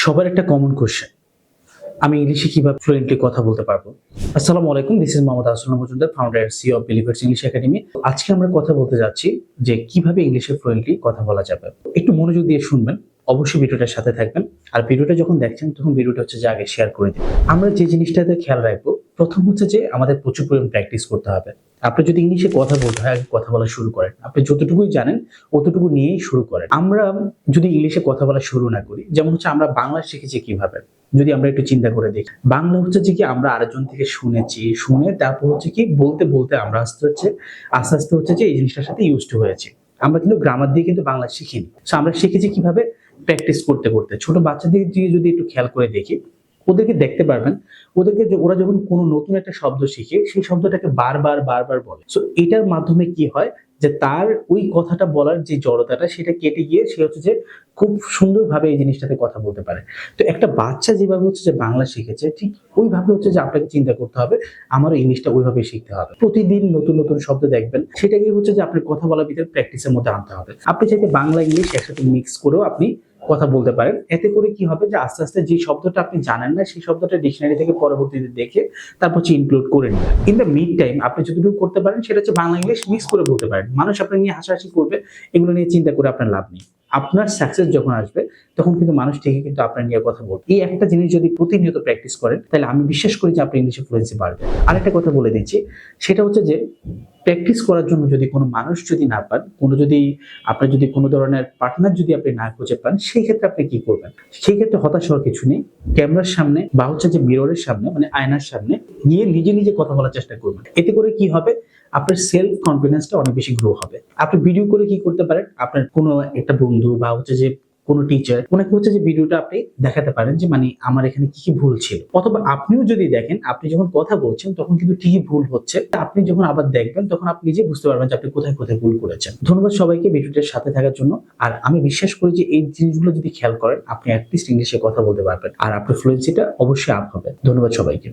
সবার একটা common question, আমি ইংলিশে কিভাবে ফ্লুয়েন্টলি কথা বলতে পারবো। আসসালামু আলাইকুম, this is Mohammad Aslam Majumder, founder and CEO of Believers English Academy. আজকে আমরা কথা বলতে যাচ্ছি যে কিভাবে ইংলিশে ফ্লুয়েন্টলি কথা বলা যাবে। একটু মনোযোগ দিয়ে শুনবেন, অবশ্যই ভিডিওটার সাথে থাকবেন। আর ভিডিওটা যখন দেখছেন তখন ভিডিওটা হচ্ছে যে আগে শেয়ার করে দিন। আমরা যে জিনিসটাতে খেয়াল রাখবো, প্রথম হচ্ছে যে আমাদের প্রচুর পরিমাণ প্র্যাকটিস করতে হবে। আপনি যদি ইংলিশে কথা বলতে হয়, আগে কথা বলা শুরু করেন। আপনি যতটুকুই জানেন অতটুকু নিয়েই শুরু করেন। আমরা যদি ইংলিশে কথা বলা শুরু না করি, যেমন হচ্ছে আমরা বাংলা শিখেছি কিভাবে, যদি আমরা একটু চিন্তা করে দেখি, বাংলা হচ্ছে যে কি আমরা আরেকজন থেকে শুনে তারপর হচ্ছে কি বলতে বলতে আমরা আস্তে আস্তে হচ্ছে যে এই জিনিসটার সাথে ইউজ টু হয়েছি। আমরা কিন্তু গ্রামার দিয়ে কিন্তু বাংলা শিখিনি। সো আমরা শিখেছি কিভাবে, প্র্যাকটিস করতে করতে। ছোট বাচ্চাদের দিয়ে যদি একটু খেয়াল করে দেখি, ওদেরকে দেখতে পারবেন, ওরা যখন কোনো নতুন একটা শব্দ শিখে সেই শব্দটাকে বারবার বলে। সো এটার মাধ্যমে কি হয় যে তার ওই কথাটা বলার যে জড়তাটা সেটা কেটে গিয়ে সে হচ্ছে যে খুব সুন্দরভাবে এই জিনিসটাতে কথা বলতে পারে। তো একটা বাচ্চা যেভাবে হচ্ছে যে বাংলা শিখেছে, ঠিক ওইভাবে হচ্ছে যে আপনাকে চিন্তা করতে হবে আমারও ইংলিশটা ওইভাবে শিখতে হবে। প্রতিদিন নতুন নতুন শব্দ দেখবেন, সেটাকে হচ্ছে যে আপনার কথা বলার ভিতরে প্র্যাকটিসের মধ্যে আনতে হবে। আপনি চাইতে বাংলা ইংলিশ একসাথে মিক্স করেও আপনি কথা বলতে পারেন। এতে করে কি হবে যে আস্তে আস্তে যে শব্দটা আপনি জানেন না সেই শব্দটা ডিকশনারি থেকে পরবর্তীতে দেখে তারপর হচ্ছে ইনক্লুড করে নেবেন। ইন দ্য মিড টাইম আপনি যতটুকু করতে পারেন সেটা হচ্ছে বাংলা ইংলিশ মিক্স করে বলতে পারেন। মানুষ আপনার নিয়ে হাসাহাসি করবে, এগুলো নিয়ে চিন্তা করে আপনার লাভ নেই। আপনার সাকসেস যখন আসবে তখন কিন্তু মানুষ ঠিকই কিন্তু আপনার নিয়ে কথা বলবে। এই একটা জিনিস যদি প্রতিনিয়ত প্র্যাকটিস করেন, তাহলে আমি বিশ্বাস করি যে আপনার ইংলিশে ফ্লুয়েন্সি বাড়বে। আরেকটা কথা বলে দিচ্ছি, সেটা হচ্ছে যে প্র্যাকটিস করার জন্য যদি কোনো মানুষ যদি না পান, আপনার যদি কোনো ধরনের পার্টনার যদি আপনি না খুঁজে পান, সেই ক্ষেত্রে আপনি কি করবেন? সেই ক্ষেত্রে হতাশ হওয়ার কিছু নেই। ক্যামেরার সামনে বা হচ্ছে যে মিররের সামনে, মানে আয়নার সামনে গিয়ে নিজে কথা বলার চেষ্টা করবেন। এতে করে কি হবে, আপনার সেলফ কনফিডেন্সটা অনেক বেশি গ্রো হবে। আপনি ভিডিও করে কি করতে পারেন, আপনার কোনো একটা বন্ধু বা হচ্ছে যে কোনো টিচার, ওনাকে হচ্ছে যে ভিডিওটা আপনি দেখাতে পারেন যে মানে আমার এখানে কি ভুল ছিল। অথবা আপনিও যদি দেখেন, আপনি যখন কথা বলছেন তখন কিন্তু ঠিকই ভুল হচ্ছে, আপনি যখন আবার দেখবেন তখন আপনি নিজে বুঝতে পারবেন যে আপনি কোথায় ভুল করেছেন। ধন্যবাদ সবাইকে ভিডিওটার সাথে থাকার জন্য। আর আমি বিশ্বাস করি যে এই জিনিসগুলো যদি খেয়াল করেন, আপনি অ্যাটলিস্ট ইংলিশে কথা বলতে পারবেন আর আপনার ফ্লুয়েন্সিটা অবশ্যই আপ হবে। ধন্যবাদ সবাইকে।